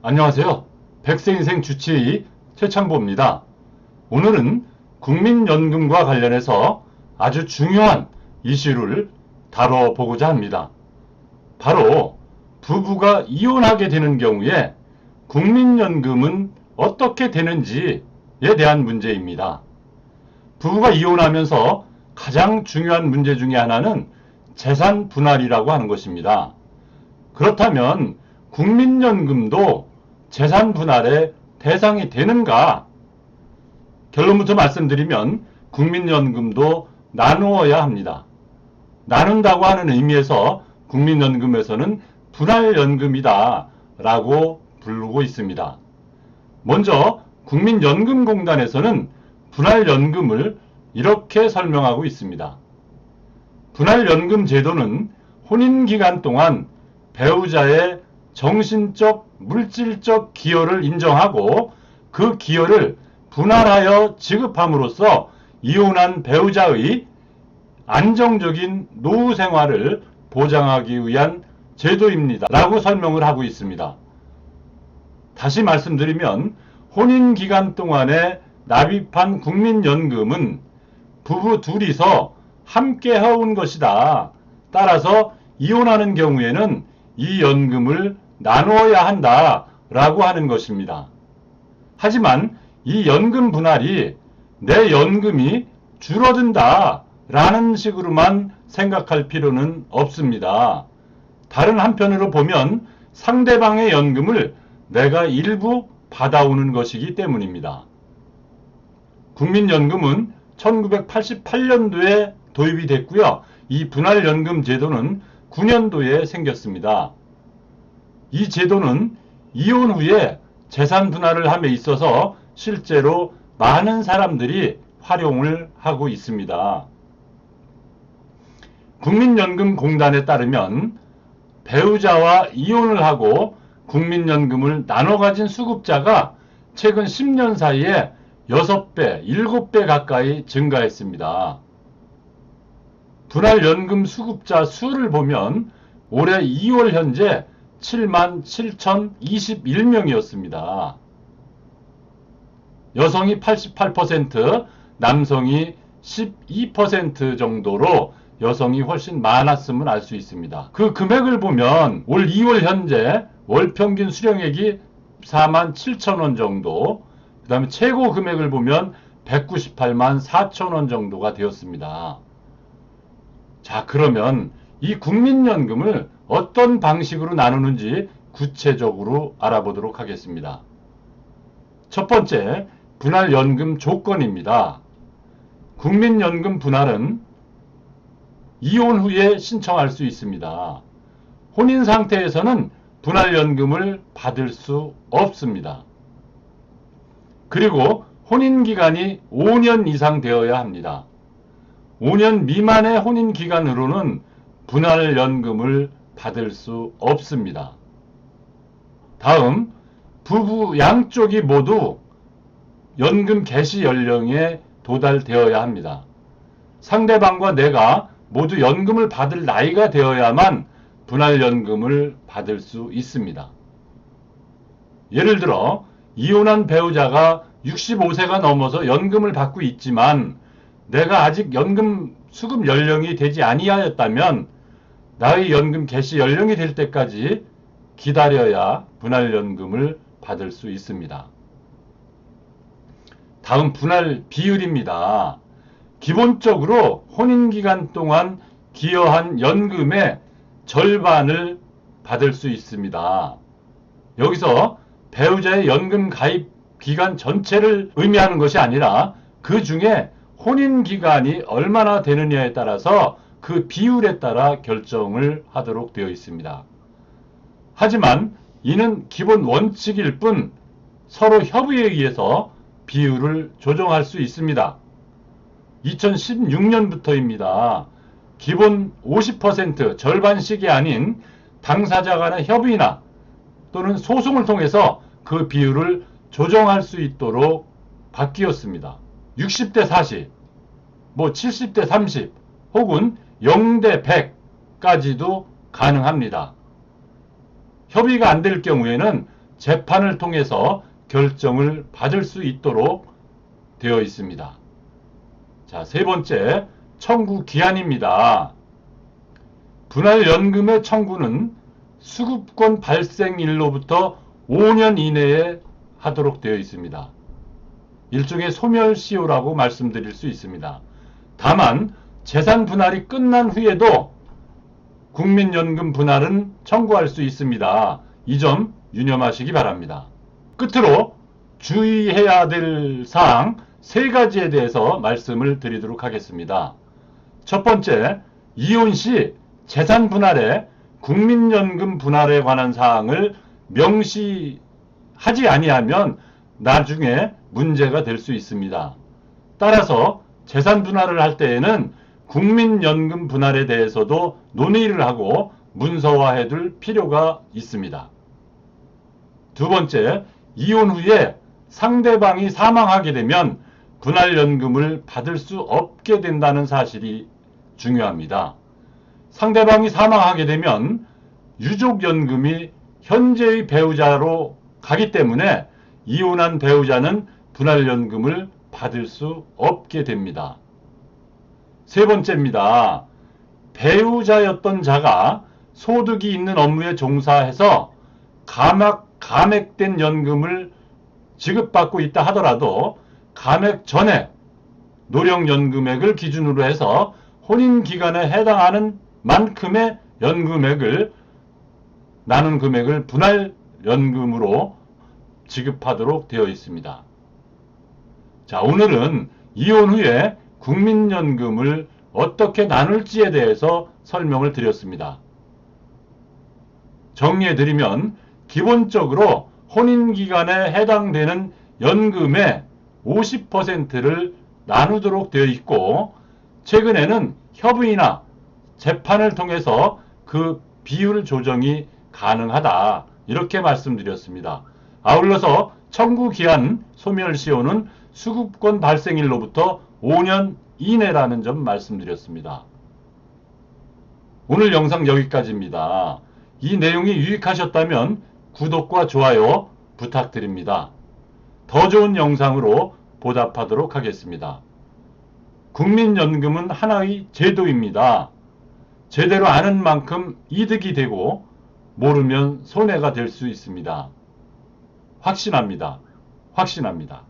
안녕하세요. 백세인생 주치의 최창보입니다. 오늘은 국민연금과 관련해서 아주 중요한 이슈를 다뤄보고자 합니다. 바로 부부가 이혼하게 되는 경우에 국민연금은 어떻게 되는지에 대한 문제입니다. 부부가 이혼하면서 가장 중요한 문제 중에 하나는 재산 분할이라고 하는 것입니다. 그렇다면 국민연금도 재산 분할의 대상이 되는가? 결론부터 말씀드리면 국민연금도 나누어야 합니다. 나눈다고 하는 의미에서 국민연금에서는 분할연금이다 라고 부르고 있습니다. 먼저 국민연금공단에서는 분할연금을 이렇게 설명하고 있습니다. 분할연금 제도는 혼인기간 동안 배우자의 정신적, 물질적 기여를 인정하고 그 기여를 분할하여 지급함으로써 이혼한 배우자의 안정적인 노후 생활을 보장하기 위한 제도입니다. 라고 설명을 하고 있습니다. 다시 말씀드리면 혼인기간 동안에 납입한 국민연금은 부부 둘이서 함께 해온 것이다. 따라서 이혼하는 경우에는 이 연금을 나누어야 한다라고 하는 것입니다. 하지만 이 연금 분할이 내 연금이 줄어든다라는 식으로만 생각할 필요는 없습니다. 다른 한편으로 보면 상대방의 연금을 내가 일부 받아오는 것이기 때문입니다. 국민연금은 1988년도에 도입이 됐고요. 이 분할연금 제도는 9년도에 생겼습니다. 이 제도는 이혼 후에 재산 분할을 함에 있어서 실제로 많은 사람들이 활용을 하고 있습니다. 국민연금공단에 따르면 배우자와 이혼을 하고 국민연금을 나눠 가진 수급자가 최근 10년 사이에 6배, 7배 가까이 증가했습니다. 분할연금 수급자 수를 보면 올해 2월 현재 77,021명이었습니다. 여성이 88%, 남성이 12% 정도로 여성이 훨씬 많았음을 알 수 있습니다. 그 금액을 보면 올 2월 현재 월 평균 수령액이 47,000원 정도, 그 다음에 최고 금액을 보면 198만 4천원 정도가 되었습니다. 자, 그러면 이 국민연금을 어떤 방식으로 나누는지 구체적으로 알아보도록 하겠습니다. 첫 번째, 분할연금 조건입니다. 국민연금 분할은 이혼 후에 신청할 수 있습니다. 혼인 상태에서는 분할연금을 받을 수 없습니다. 그리고 혼인기간이 5년 이상 되어야 합니다. 5년 미만의 혼인기간으로는 분할연금을 받을 수 없습니다. 다음, 부부 양쪽이 모두 연금 개시 연령에 도달되어야 합니다. 상대방과 내가 모두 연금을 받을 나이가 되어야만 분할연금을 받을 수 있습니다. 예를 들어 이혼한 배우자가 65세가 넘어서 연금을 받고 있지만 내가 아직 연금 수급 연령이 되지 아니하였다면 나의 연금 개시 연령이 될 때까지 기다려야 분할연금을 받을 수 있습니다. 다음 분할 비율입니다. 기본적으로 혼인기간 동안 기여한 연금의 절반을 받을 수 있습니다. 여기서 배우자의 연금 가입 기간 전체를 의미하는 것이 아니라 그 중에 혼인기간이 얼마나 되느냐에 따라서 그 비율에 따라 결정을 하도록 되어 있습니다. 하지만 이는 기본 원칙일 뿐 서로 협의에 의해서 비율을 조정할 수 있습니다. 2016년부터입니다. 기본 50% 절반씩이 아닌 당사자 간의 협의나 또는 소송을 통해서 그 비율을 조정할 수 있도록 바뀌었습니다. 60대 40, 70대 30 혹은 0대 100까지도 가능합니다. 협의가 안 될 경우에는 재판을 통해서 결정을 받을 수 있도록 되어 있습니다. 자, 세 번째, 청구 기한입니다. 분할연금의 청구는 수급권 발생일로부터 5년 이내에 하도록 되어 있습니다. 일종의 소멸시효라고 말씀드릴 수 있습니다. 다만 재산 분할이 끝난 후에도 국민연금 분할은 청구할 수 있습니다. 이 점 유념하시기 바랍니다. 끝으로 주의해야 될 사항 3가지에 대해서 말씀을 드리도록 하겠습니다. 첫 번째, 이혼 시 재산 분할에 국민연금 분할에 관한 사항을 명시하지 아니하면 나중에 문제가 될 수 있습니다. 따라서 재산 분할을 할 때에는 국민연금 분할에 대해서도 논의를 하고 문서화해 둘 필요가 있습니다. 두 번째, 이혼 후에 상대방이 사망하게 되면 분할연금을 받을 수 없게 된다는 사실이 중요합니다. 상대방이 사망하게 되면 유족연금이 현재의 배우자로 가기 때문에 이혼한 배우자는 분할연금을 받을 수 없게 됩니다. 세 번째입니다. 배우자였던 자가 소득이 있는 업무에 종사해서 감액된 연금을 지급받고 있다 하더라도 감액 전에 노령연금액을 기준으로 해서 혼인기간에 해당하는 만큼의 연금액을 나눈 금액을 분할연금으로 지급하도록 되어 있습니다. 자, 오늘은 이혼 후에 국민연금을 어떻게 나눌지에 대해서 설명을 드렸습니다. 정리해드리면 기본적으로 혼인기간에 해당되는 연금의 50%를 나누도록 되어 있고 최근에는 협의나 재판을 통해서 그 비율 조정이 가능하다 이렇게 말씀드렸습니다. 아울러서 청구기한 소멸시효는 수급권 발생일로부터 5년 이내라는 점 말씀드렸습니다. 오늘 영상 여기까지입니다. 이 내용이 유익하셨다면 구독과 좋아요 부탁드립니다. 더 좋은 영상으로 보답하도록 하겠습니다. 국민연금은 하나의 제도입니다. 제대로 아는 만큼 이득이 되고 모르면 손해가 될 수 있습니다. 확신합니다. 확신합니다.